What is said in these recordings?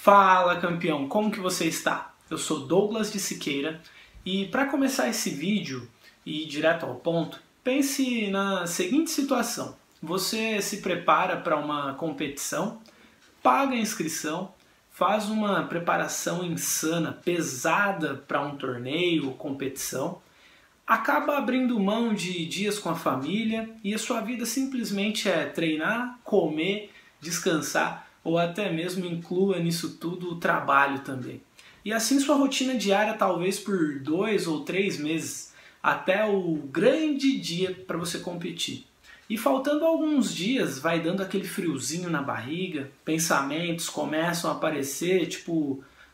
Fala, campeão! Como que você está? Eu sou Douglas de Siqueira e para começar esse vídeo e ir direto ao ponto, pense na seguinte situação. Você se prepara para uma competição, paga a inscrição, faz uma preparação insana, pesada para um torneio ou competição, acaba abrindo mão de dias com a família e a sua vida simplesmente é treinar, comer, descansar ou até mesmo inclua nisso tudo o trabalho também. E assim sua rotina diária talvez por 2 ou 3 meses, até o grande dia para você competir. E faltando alguns dias, vai dando aquele friozinho na barriga, pensamentos começam a aparecer,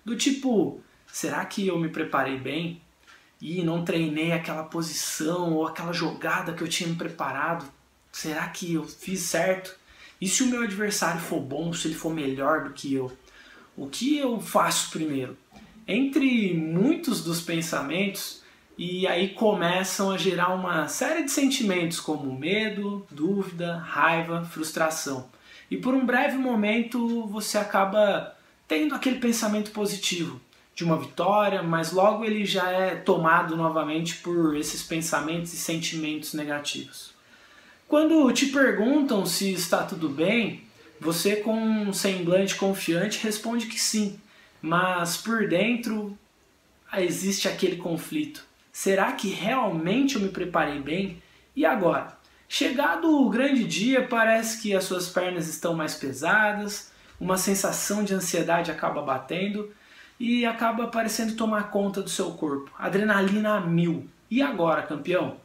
do tipo, será que eu me preparei bem? E não treinei aquela posição ou aquela jogada que eu tinha me preparado? Será que eu fiz certo? E se o meu adversário for bom, se ele for melhor do que eu? O que eu faço primeiro? Entre muitos dos pensamentos, e aí começam a gerar uma série de sentimentos como medo, dúvida, raiva, frustração. E por um breve momento você acaba tendo aquele pensamento positivo de uma vitória, mas logo ele já é tomado novamente por esses pensamentos e sentimentos negativos. Quando te perguntam se está tudo bem, você com um semblante confiante responde que sim, mas por dentro existe aquele conflito. Será que realmente eu me preparei bem? E agora? Chegado o grande dia, parece que as suas pernas estão mais pesadas, uma sensação de ansiedade acaba batendo e acaba parecendo tomar conta do seu corpo. Adrenalina a 1000. E agora, campeão?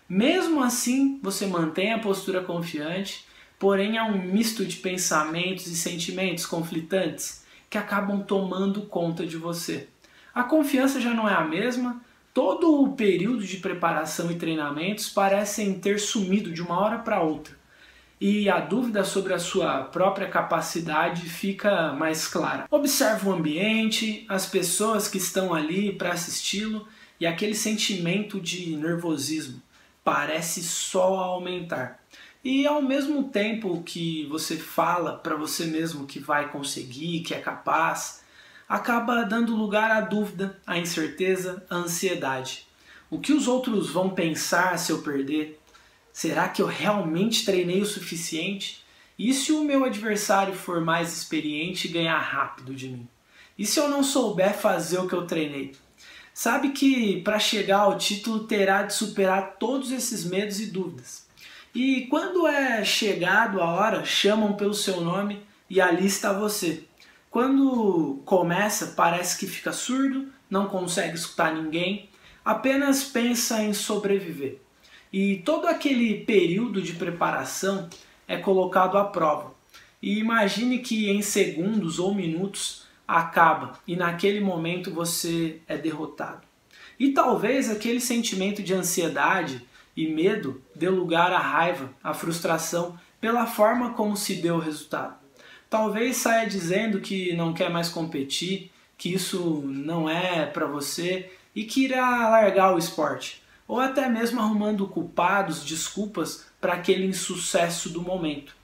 Mesmo assim, você mantém a postura confiante, porém há um misto de pensamentos e sentimentos conflitantes que acabam tomando conta de você. A confiança já não é a mesma, todo o período de preparação e treinamentos parecem ter sumido de uma hora para outra. E a dúvida sobre a sua própria capacidade fica mais clara. Observe o ambiente, as pessoas que estão ali para assisti-lo e aquele sentimento de nervosismo parece só aumentar. E ao mesmo tempo que você fala para você mesmo que vai conseguir, que é capaz, acaba dando lugar à dúvida, à incerteza, à ansiedade. O que os outros vão pensar se eu perder? Será que eu realmente treinei o suficiente? E se o meu adversário for mais experiente e ganhar rápido de mim? E se eu não souber fazer o que eu treinei? Sabe que para chegar ao título terá de superar todos esses medos e dúvidas. E quando é chegado a hora, chamam pelo seu nome e ali está você. Quando começa, parece que fica surdo, não consegue escutar ninguém, apenas pensa em sobreviver. E todo aquele período de preparação é colocado à prova. E imagine que em segundos ou minutos acaba e naquele momento você é derrotado. E talvez aquele sentimento de ansiedade e medo dê lugar à raiva, à frustração pela forma como se deu o resultado. Talvez saia dizendo que não quer mais competir, que isso não é para você e que irá largar o esporte. Ou até mesmo arrumando culpados, desculpas para aquele insucesso do momento.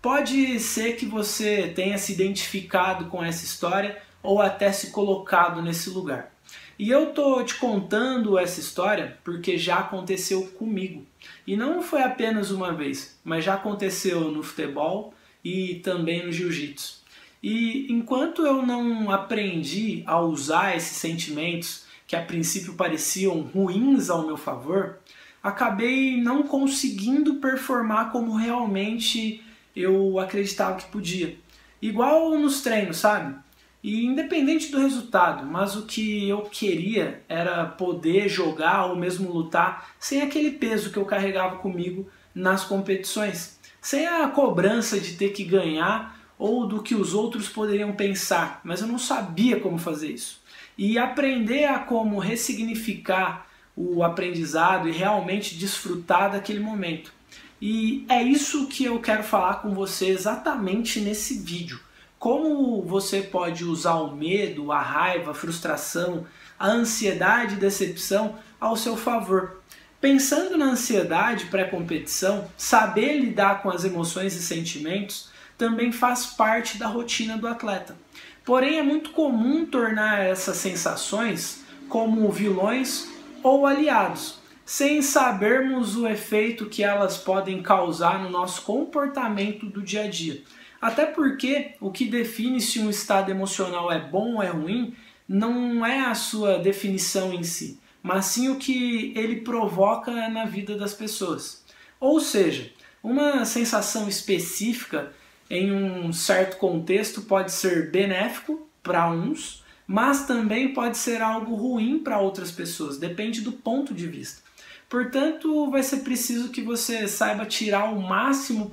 Pode ser que você tenha se identificado com essa história ou até se colocado nesse lugar. E eu tô te contando essa história porque já aconteceu comigo. E não foi apenas uma vez, mas já aconteceu no futebol e também no jiu-jitsu. E enquanto eu não aprendi a usar esses sentimentos que a princípio pareciam ruins ao meu favor, acabei não conseguindo performar como realmente eu acreditava que podia. Igual nos treinos, sabe? E independente do resultado, mas o que eu queria era poder jogar ou mesmo lutar sem aquele peso que eu carregava comigo nas competições. Sem a cobrança de ter que ganhar ou do que os outros poderiam pensar, mas eu não sabia como fazer isso. E aprender a como ressignificar o aprendizado e realmente desfrutar daquele momento. E é isso que eu quero falar com você exatamente nesse vídeo. Como você pode usar o medo, a raiva, a frustração, a ansiedade e decepção ao seu favor. Pensando na ansiedade pré-competição, saber lidar com as emoções e sentimentos também faz parte da rotina do atleta. Porém, é muito comum tornar essas sensações como vilões ou aliados, sem sabermos o efeito que elas podem causar no nosso comportamento do dia a dia. Até porque o que define se um estado emocional é bom ou é ruim não é a sua definição em si, mas sim o que ele provoca na vida das pessoas. Ou seja, uma sensação específica em um certo contexto pode ser benéfico para uns, mas também pode ser algo ruim para outras pessoas, depende do ponto de vista. Portanto, vai ser preciso que você saiba tirar o máximo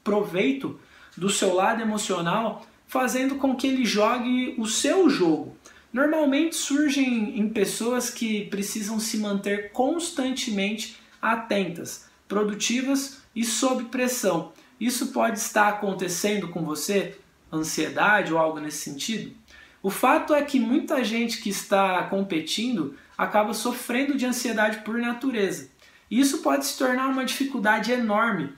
proveito do seu lado emocional, fazendo com que ele jogue o seu jogo. Normalmente surgem em pessoas que precisam se manter constantemente atentas, produtivas e sob pressão. Isso pode estar acontecendo com você? Ansiedade ou algo nesse sentido? O fato é que muita gente que está competindo acaba sofrendo de ansiedade por natureza. Isso pode se tornar uma dificuldade enorme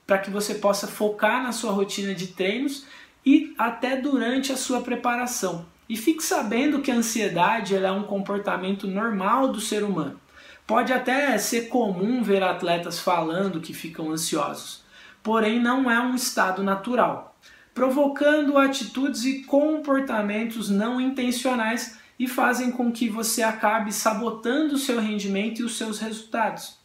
para que você possa focar na sua rotina de treinos e até durante a sua preparação. E fique sabendo que a ansiedade é um comportamento normal do ser humano. Pode até ser comum ver atletas falando que ficam ansiosos, porém não é um estado natural, provocando atitudes e comportamentos não intencionais e fazem com que você acabe sabotando o seu rendimento e os seus resultados.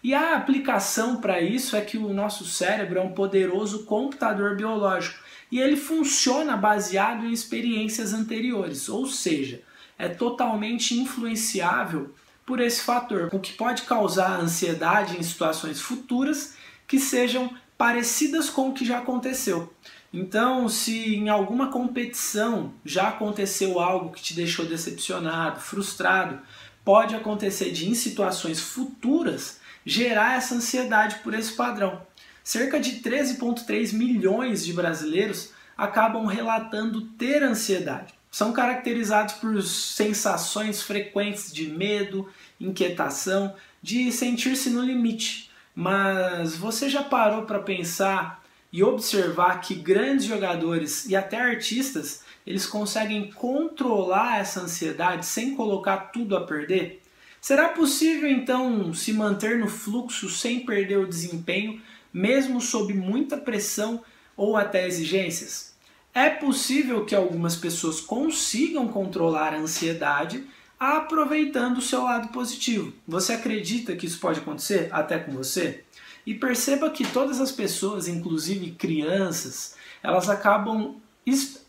E a aplicação para isso é que o nosso cérebro é um poderoso computador biológico e ele funciona baseado em experiências anteriores, ou seja, é totalmente influenciável por esse fator, o que pode causar ansiedade em situações futuras que sejam parecidas com o que já aconteceu. Então, se em alguma competição já aconteceu algo que te deixou decepcionado, frustrado, pode acontecer de em situações futuras gerar essa ansiedade por esse padrão. Cerca de 13,3 milhões de brasileiros acabam relatando ter ansiedade. São caracterizados por sensações frequentes de medo, inquietação, de sentir-se no limite. Mas você já parou para pensar e observar que grandes jogadores e até artistas, eles conseguem controlar essa ansiedade sem colocar tudo a perder? Será possível então se manter no fluxo sem perder o desempenho, mesmo sob muita pressão ou até exigências? É possível que algumas pessoas consigam controlar a ansiedade aproveitando o seu lado positivo. Você acredita que isso pode acontecer até com você? E perceba que todas as pessoas, inclusive crianças, elas acabam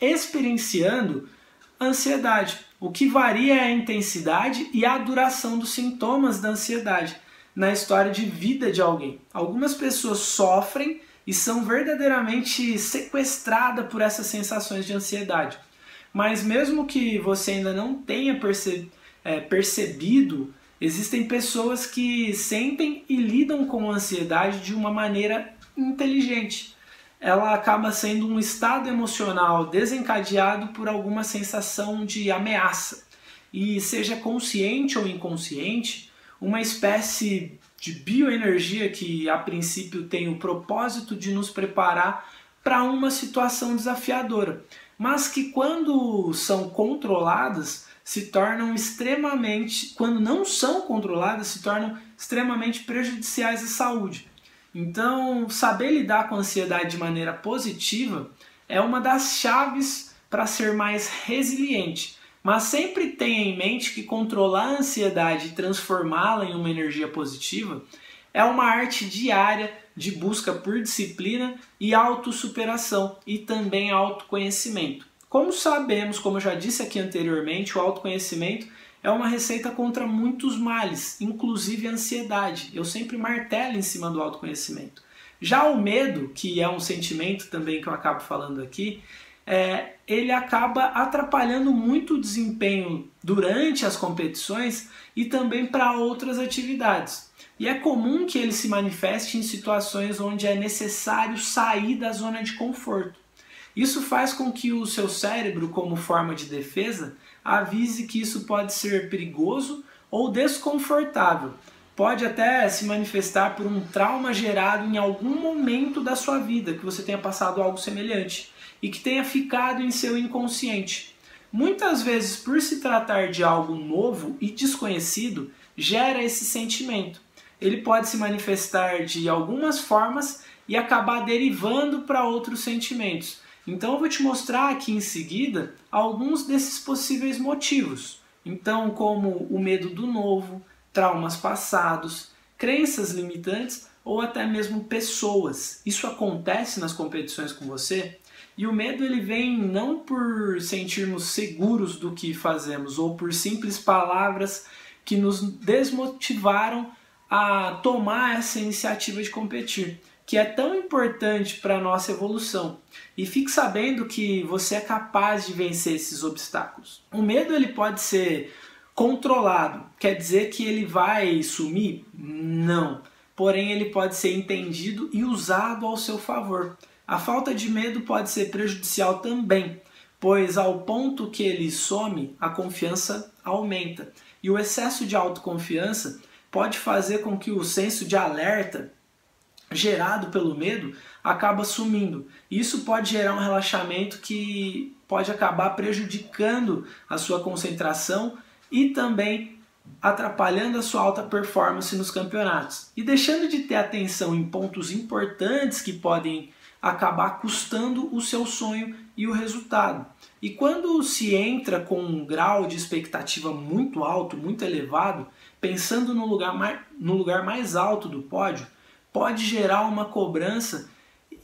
experienciando ansiedade. O que varia é a intensidade e a duração dos sintomas da ansiedade na história de vida de alguém. Algumas pessoas sofrem e são verdadeiramente sequestradas por essas sensações de ansiedade. Mas mesmo que você ainda não tenha percebido, existem pessoas que sentem e lidam com a ansiedade de uma maneira inteligente. Ela acaba sendo um estado emocional desencadeado por alguma sensação de ameaça. E seja consciente ou inconsciente, uma espécie de bioenergia que a princípio tem o propósito de nos preparar para uma situação desafiadora, mas que quando são controladas se tornam quando não são controladas, se tornam extremamente prejudiciais à saúde. Então, saber lidar com a ansiedade de maneira positiva é uma das chaves para ser mais resiliente. Mas sempre tenha em mente que controlar a ansiedade e transformá-la em uma energia positiva é uma arte diária de busca por disciplina e autossuperação e também autoconhecimento. Como sabemos, como eu já disse aqui anteriormente, o autoconhecimento é uma receita contra muitos males, inclusive a ansiedade. Eu sempre martelo em cima do autoconhecimento. Já o medo, que é um sentimento também que eu acabo falando aqui, ele acaba atrapalhando muito o desempenho durante as competições e também para outras atividades. E é comum que ele se manifeste em situações onde é necessário sair da zona de conforto. Isso faz com que o seu cérebro, como forma de defesa, avise que isso pode ser perigoso ou desconfortável. Pode até se manifestar por um trauma gerado em algum momento da sua vida, que você tenha passado algo semelhante. e que tenha ficado em seu inconsciente. Muitas vezes, por se tratar de algo novo e desconhecido, gera esse sentimento. Ele pode se manifestar de algumas formas e acabar derivando para outros sentimentos. Então eu vou te mostrar aqui em seguida alguns desses possíveis motivos. Então, como o medo do novo, traumas passados, crenças limitantes ou até mesmo pessoas. Isso acontece nas competições com você? E o medo ele vem não por sentirmos seguros do que fazemos ou por simples palavras que nos desmotivaram a tomar essa iniciativa de competir, que é tão importante para a nossa evolução. E fique sabendo que você é capaz de vencer esses obstáculos. O medo ele pode ser controlado, quer dizer que ele vai sumir? Não. Porém, ele pode ser entendido e usado ao seu favor. A falta de medo pode ser prejudicial também, pois ao ponto que ele some, a confiança aumenta. E o excesso de autoconfiança pode fazer com que o senso de alerta gerado pelo medo acaba sumindo. Isso pode gerar um relaxamento que pode acabar prejudicando a sua concentração e também atrapalhando a sua alta performance nos campeonatos. E deixando de ter atenção em pontos importantes que podem acabar custando o seu sonho e o resultado. E quando se entra com um grau de expectativa muito alto, muito elevado, pensando no lugar mais alto do pódio, pode gerar uma cobrança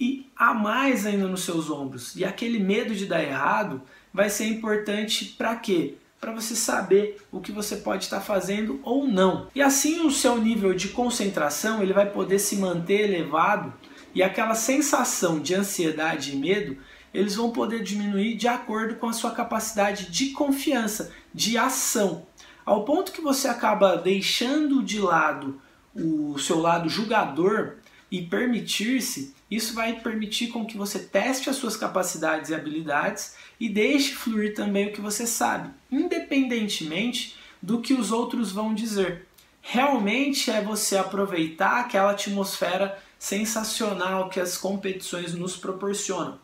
e a mais ainda nos seus ombros. E aquele medo de dar errado vai ser importante para quê? Para você saber o que você pode estar fazendo ou não. E assim o seu nível de concentração ele vai poder se manter elevado e aquela sensação de ansiedade e medo eles vão poder diminuir de acordo com a sua capacidade de confiança, de ação. Ao ponto que você acaba deixando de lado o seu lado julgador e permitir-se, isso vai permitir com que você teste as suas capacidades e habilidades e deixe fluir também o que você sabe, independentemente do que os outros vão dizer. Realmente é você aproveitar aquela atmosfera sensacional que as competições nos proporcionam.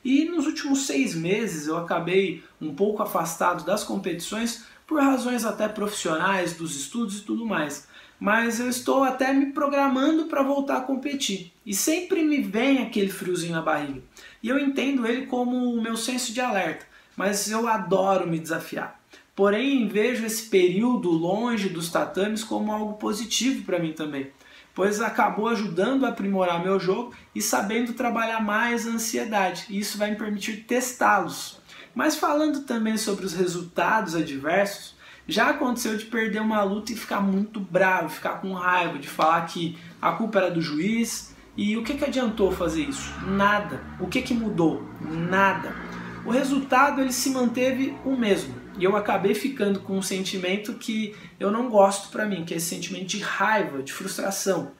E nos últimos 6 meses eu acabei um pouco afastado das competições por razões até profissionais, dos estudos e tudo mais. Mas eu estou até me programando para voltar a competir. E sempre me vem aquele friozinho na barriga. E eu entendo ele como o meu senso de alerta, mas eu adoro me desafiar. Porém, vejo esse período longe dos tatames como algo positivo para mim também, pois acabou ajudando a aprimorar meu jogo e sabendo trabalhar mais a ansiedade. E isso vai me permitir testá-los. Mas falando também sobre os resultados adversos, já aconteceu de perder uma luta e ficar muito bravo, ficar com raiva, de falar que a culpa era do juiz. E o que adiantou fazer isso? Nada. O que mudou? Nada. O resultado ele se manteve o mesmo. E eu acabei ficando com um sentimento que eu não gosto para mim, que é esse sentimento de raiva, de frustração.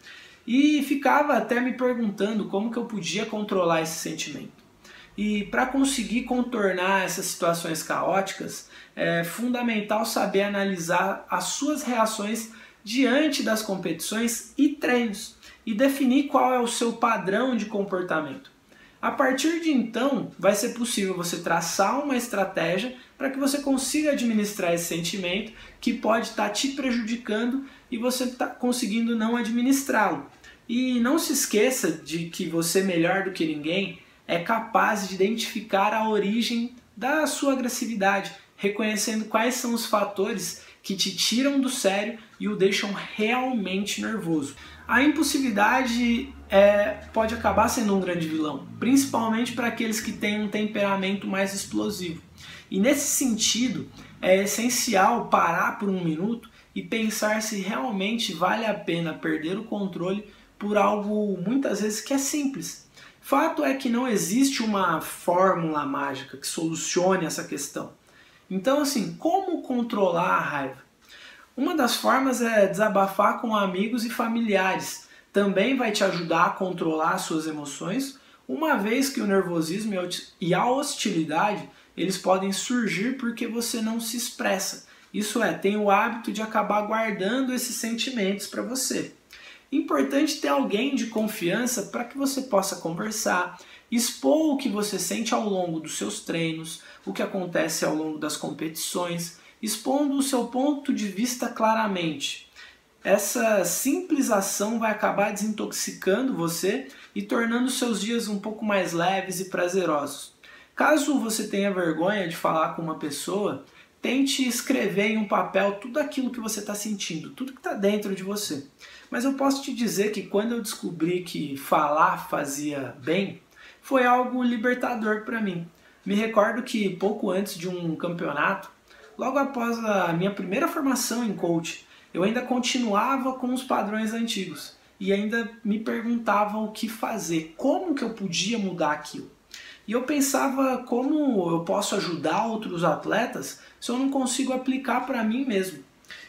E ficava até me perguntando como que eu podia controlar esse sentimento. E para conseguir contornar essas situações caóticas, é fundamental saber analisar as suas reações diante das competições e treinos e definir qual é o seu padrão de comportamento. A partir de então, vai ser possível você traçar uma estratégia para que você consiga administrar esse sentimento que pode estar te prejudicando e você está conseguindo não administrá-lo. E não se esqueça de que você, melhor do que ninguém, é capaz de identificar a origem da sua agressividade, reconhecendo quais são os fatores que te tiram do sério e o deixam realmente nervoso. A impulsividade pode acabar sendo um grande vilão, principalmente para aqueles que têm um temperamento mais explosivo. E nesse sentido, é essencial parar por um minuto e pensar se realmente vale a pena perder o controle por algo muitas vezes que é simples. Fato é que não existe uma fórmula mágica que solucione essa questão. Então, assim, como controlar a raiva? Uma das formas é desabafar com amigos e familiares. Também vai te ajudar a controlar as suas emoções, uma vez que o nervosismo e a hostilidade eles podem surgir porque você não se expressa. Isso é, tem o hábito de acabar guardando esses sentimentos para você. Importante ter alguém de confiança para que você possa conversar expor o que você sente ao longo dos seus treinos, o que acontece ao longo das competições, expondo o seu ponto de vista claramente. Essa simples ação vai acabar desintoxicando você e tornando seus dias um pouco mais leves e prazerosos. Caso você tenha vergonha de falar com uma pessoa, tente escrever em um papel tudo aquilo que você está sentindo, tudo que está dentro de você. Mas eu posso te dizer que quando eu descobri que falar fazia bem, foi algo libertador para mim. Me recordo que pouco antes de um campeonato, logo após a minha primeira formação em coach, eu ainda continuava com os padrões antigos e ainda me perguntava o que fazer, como que eu podia mudar aquilo. E eu pensava como eu posso ajudar outros atletas se eu não consigo aplicar para mim mesmo.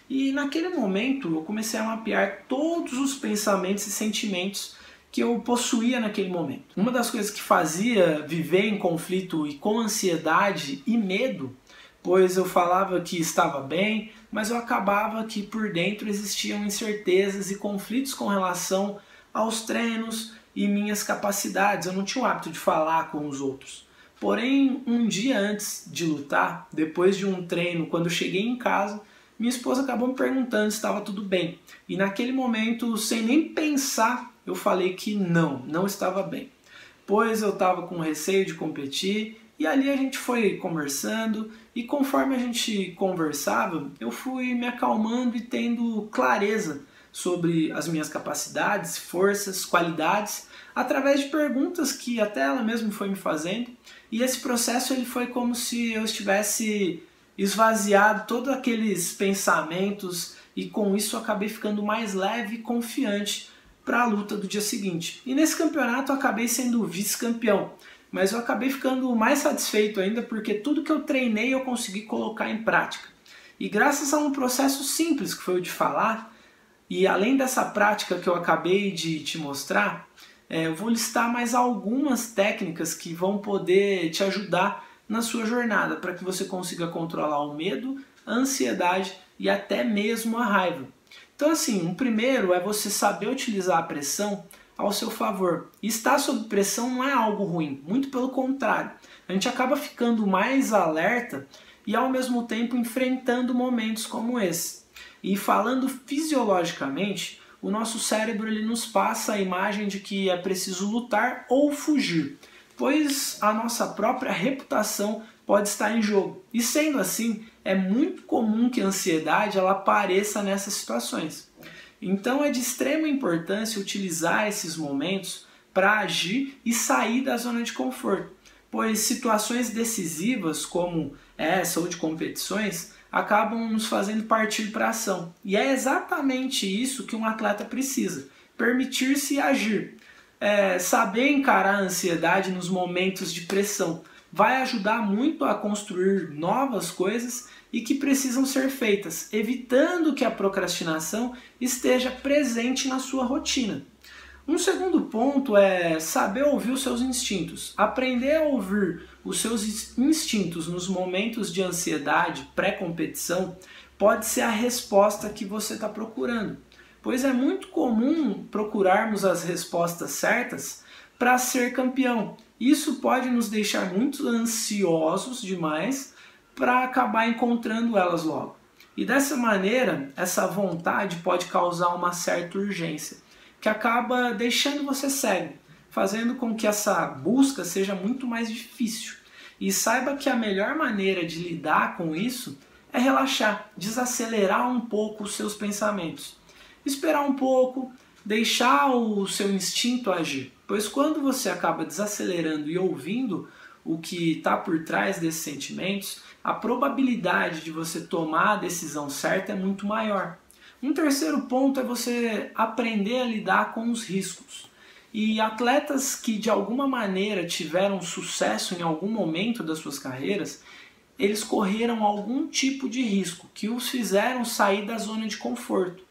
E naquele momento eu comecei a mapear todos os pensamentos e sentimentos que eu possuía naquele momento. Uma das coisas que fazia viver em conflito e com ansiedade e medo, pois eu falava que estava bem, mas eu acabava que por dentro existiam incertezas e conflitos com relação aos treinos e minhas capacidades. Eu não tinha o hábito de falar com os outros. Porém, um dia antes de lutar, depois de um treino, quando eu cheguei em casa, minha esposa acabou me perguntando se estava tudo bem. E naquele momento, sem nem pensar, eu falei que não estava bem. Pois eu estava com receio de competir e ali a gente foi conversando e conforme a gente conversava, eu fui me acalmando e tendo clareza sobre as minhas capacidades, forças, qualidades, através de perguntas que até ela mesma foi me fazendo. E esse processo ele foi como se eu estivesse esvaziado todos aqueles pensamentos e com isso eu acabei ficando mais leve e confiante para a luta do dia seguinte. E nesse campeonato eu acabei sendo vice-campeão, mas eu acabei ficando mais satisfeito ainda porque tudo que eu treinei eu consegui colocar em prática. E graças a um processo simples que foi o de falar, e além dessa prática que eu acabei de te mostrar, eu vou listar mais algumas técnicas que vão poder te ajudar na sua jornada, para que você consiga controlar o medo, a ansiedade e até mesmo a raiva. Então assim, o primeiro é você saber utilizar a pressão ao seu favor. E estar sob pressão não é algo ruim, muito pelo contrário. A gente acaba ficando mais alerta e ao mesmo tempo enfrentando momentos como esse. E falando fisiologicamente, o nosso cérebro ele nos passa a imagem de que é preciso lutar ou fugir, pois a nossa própria reputação pode estar em jogo. E sendo assim, é muito comum que a ansiedade ela apareça nessas situações. Então é de extrema importância utilizar esses momentos para agir e sair da zona de conforto, pois situações decisivas como essa ou de competições acabam nos fazendo partir para a ação. E é exatamente isso que um atleta precisa, permitir-se agir. Saber encarar a ansiedade nos momentos de pressão vai ajudar muito a construir novas coisas e que precisam ser feitas, evitando que a procrastinação esteja presente na sua rotina. Um segundo ponto é saber ouvir os seus instintos. Aprender a ouvir os seus instintos nos momentos de ansiedade, pré-competição, pode ser a resposta que você está procurando. Pois é muito comum procurarmos as respostas certas para ser campeão. Isso pode nos deixar muito ansiosos demais para acabar encontrando elas logo. E dessa maneira, essa vontade pode causar uma certa urgência, que acaba deixando você cego, fazendo com que essa busca seja muito mais difícil. E saiba que a melhor maneira de lidar com isso é relaxar, desacelerar um pouco os seus pensamentos. Esperar um pouco, deixar o seu instinto agir. Pois quando você acaba desacelerando e ouvindo o que está por trás desses sentimentos, a probabilidade de você tomar a decisão certa é muito maior. Um terceiro ponto é você aprender a lidar com os riscos. E atletas que de alguma maneira tiveram sucesso em algum momento das suas carreiras, eles correram algum tipo de risco que os fizeram sair da zona de conforto.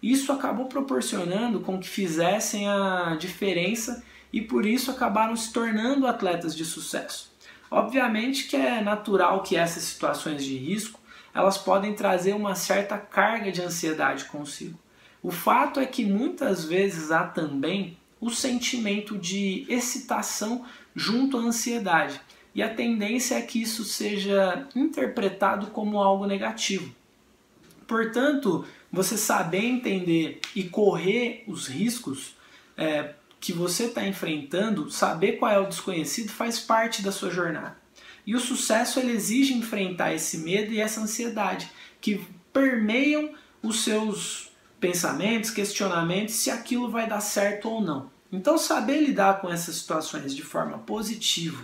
Isso acabou proporcionando com que fizessem a diferença e por isso acabaram se tornando atletas de sucesso. Obviamente que é natural que essas situações de risco elas podem trazer uma certa carga de ansiedade consigo. O fato é que muitas vezes há também o sentimento de excitação junto à ansiedade. E a tendência é que isso seja interpretado como algo negativo. Portanto, você saber entender e correr os riscos que você está enfrentando, saber qual é o desconhecido, faz parte da sua jornada. E o sucesso ele exige enfrentar esse medo e essa ansiedade que permeiam os seus pensamentos, questionamentos, se aquilo vai dar certo ou não. Então, saber lidar com essas situações de forma positiva,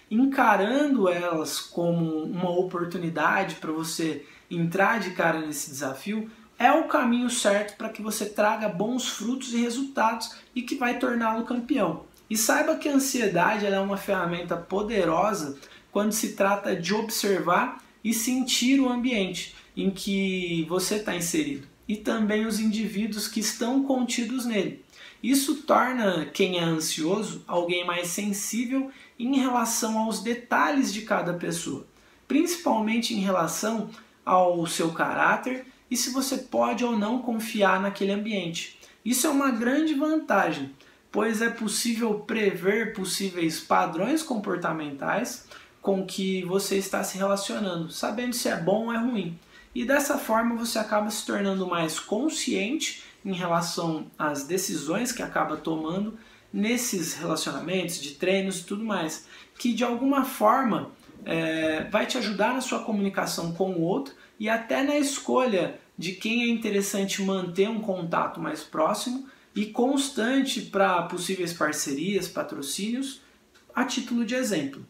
encarando elas como uma oportunidade para você entrar de cara nesse desafio, é o caminho certo para que você traga bons frutos e resultados e que vai torná-lo campeão. E saiba que a ansiedade ela é uma ferramenta poderosa quando se trata de observar e sentir o ambiente em que você está inserido e também os indivíduos que estão contidos nele. Isso torna quem é ansioso alguém mais sensível em relação aos detalhes de cada pessoa, principalmente em relação ao seu caráter e se você pode ou não confiar naquele ambiente. Isso é uma grande vantagem, pois é possível prever possíveis padrões comportamentais com que você está se relacionando, sabendo se é bom ou é ruim. E dessa forma você acaba se tornando mais consciente em relação às decisões que acaba tomando nesses relacionamentos, de treinos e tudo mais, que de alguma forma vai te ajudar na sua comunicação com o outro e até na escolha de quem é interessante manter um contato mais próximo e constante para possíveis parcerias, patrocínios, a título de exemplo.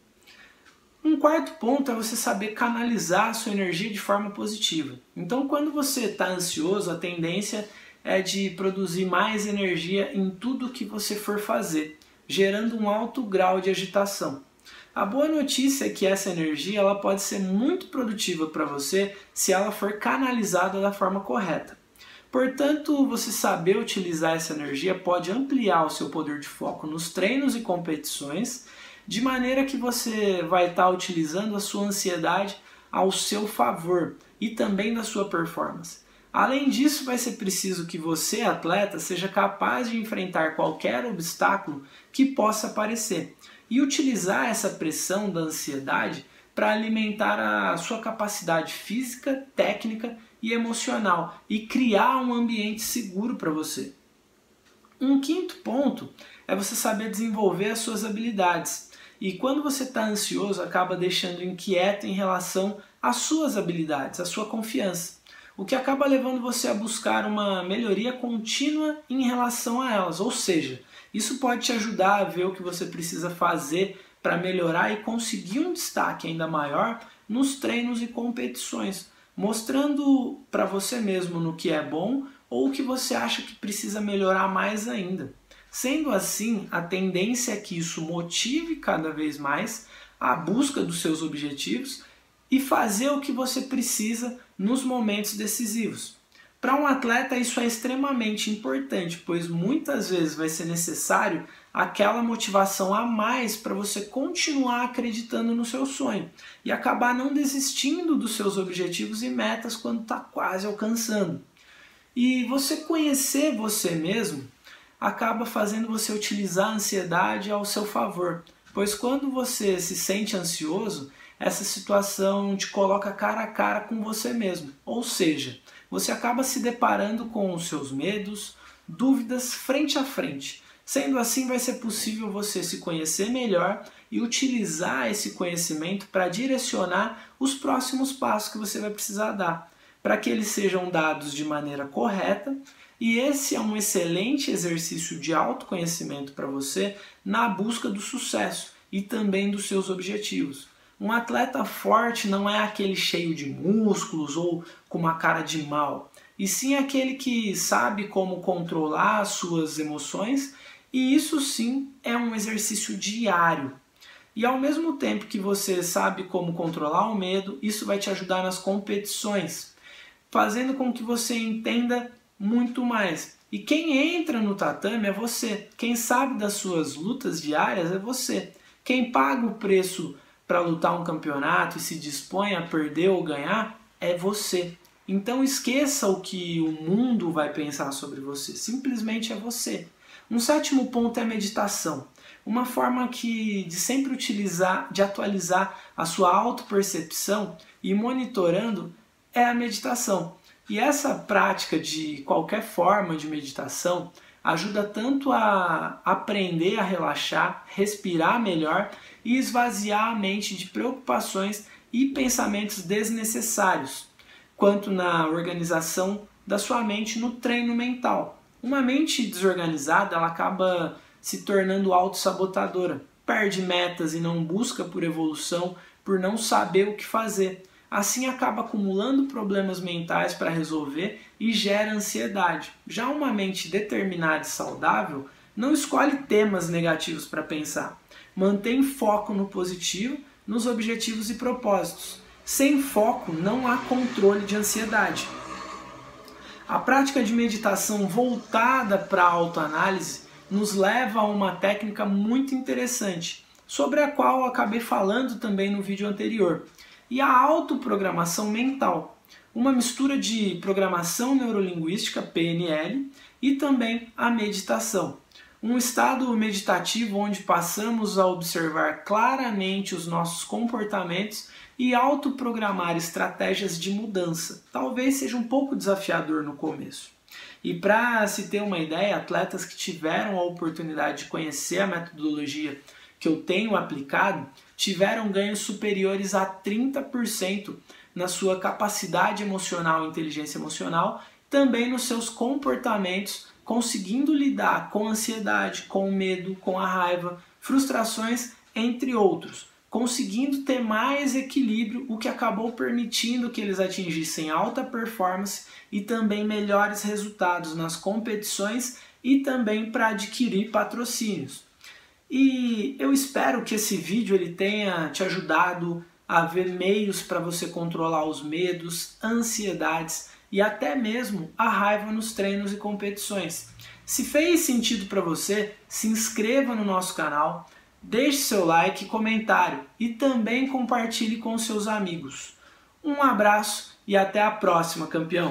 Um quarto ponto é você saber canalizar a sua energia de forma positiva. Então, quando você está ansioso, a tendência é de produzir mais energia em tudo que você for fazer, gerando um alto grau de agitação. A boa notícia é que essa energia ela pode ser muito produtiva para você se ela for canalizada da forma correta. Portanto, você saber utilizar essa energia pode ampliar o seu poder de foco nos treinos e competições, de maneira que você vai estar utilizando a sua ansiedade ao seu favor e também da sua performance. Além disso, vai ser preciso que você, atleta, seja capaz de enfrentar qualquer obstáculo que possa aparecer e utilizar essa pressão da ansiedade para alimentar a sua capacidade física, técnica e emocional e criar um ambiente seguro para você. Um quinto ponto é você saber desenvolver as suas habilidades. E quando você está ansioso, acaba deixando inquieto em relação às suas habilidades, à sua confiança, o que acaba levando você a buscar uma melhoria contínua em relação a elas, ou seja, isso pode te ajudar a ver o que você precisa fazer para melhorar e conseguir um destaque ainda maior nos treinos e competições, mostrando para você mesmo no que é bom ou o que você acha que precisa melhorar mais ainda. Sendo assim, a tendência é que isso motive cada vez mais a busca dos seus objetivos e fazer o que você precisa nos momentos decisivos. Para um atleta isso é extremamente importante, pois muitas vezes vai ser necessário aquela motivação a mais para você continuar acreditando no seu sonho e acabar não desistindo dos seus objetivos e metas quando está quase alcançando. E você conhecer você mesmo acaba fazendo você utilizar a ansiedade ao seu favor, pois quando você se sente ansioso, essa situação te coloca cara a cara com você mesmo, ou seja, você acaba se deparando com os seus medos, dúvidas frente a frente. Sendo assim, vai ser possível você se conhecer melhor e utilizar esse conhecimento para direcionar os próximos passos que você vai precisar dar, para que eles sejam dados de maneira correta. E esse é um excelente exercício de autoconhecimento para você na busca do sucesso e também dos seus objetivos. Um atleta forte não é aquele cheio de músculos ou com uma cara de mal, e sim aquele que sabe como controlar as suas emoções, e isso sim é um exercício diário. E ao mesmo tempo que você sabe como controlar o medo, isso vai te ajudar nas competições, fazendo com que você entenda muito mais. E quem entra no tatame é você. Quem sabe das suas lutas diárias é você. Quem paga o preço para lutar um campeonato e se dispõe a perder ou ganhar é você. Então esqueça o que o mundo vai pensar sobre você. Simplesmente é você. Um sétimo ponto é a meditação. uma forma de sempre de atualizar a sua autopercepção e monitorando é a meditação. E essa prática de qualquer forma de meditação ajuda tanto a aprender a relaxar, respirar melhor e esvaziar a mente de preocupações e pensamentos desnecessários, quanto na organização da sua mente no treino mental. Uma mente desorganizada, ela acaba se tornando autossabotadora, perde metas e não busca por evolução, por não saber o que fazer. Assim acaba acumulando problemas mentais para resolver e gera ansiedade. Já uma mente determinada e saudável não escolhe temas negativos para pensar. Mantém foco no positivo, nos objetivos e propósitos. Sem foco não há controle de ansiedade. A prática de meditação voltada para a autoanálise nos leva a uma técnica muito interessante, sobre a qual eu acabei falando também no vídeo anterior, e a autoprogramação mental, uma mistura de programação neurolinguística, PNL, e também a meditação. Um estado meditativo onde passamos a observar claramente os nossos comportamentos e autoprogramar estratégias de mudança. Talvez seja um pouco desafiador no começo. E para se ter uma ideia, atletas que tiveram a oportunidade de conhecer a metodologia que eu tenho aplicado, tiveram ganhos superiores a 30% na sua capacidade emocional e inteligência emocional, também nos seus comportamentos, conseguindo lidar com a ansiedade, com o medo, com a raiva, frustrações, entre outros, conseguindo ter mais equilíbrio, o que acabou permitindo que eles atingissem alta performance e também melhores resultados nas competições e também para adquirir patrocínios. E eu espero que esse vídeo ele tenha te ajudado a ver meios para você controlar os medos, ansiedades e até mesmo a raiva nos treinos e competições. Se fez sentido para você, se inscreva no nosso canal, deixe seu like e comentário e também compartilhe com seus amigos. Um abraço e até a próxima, campeão!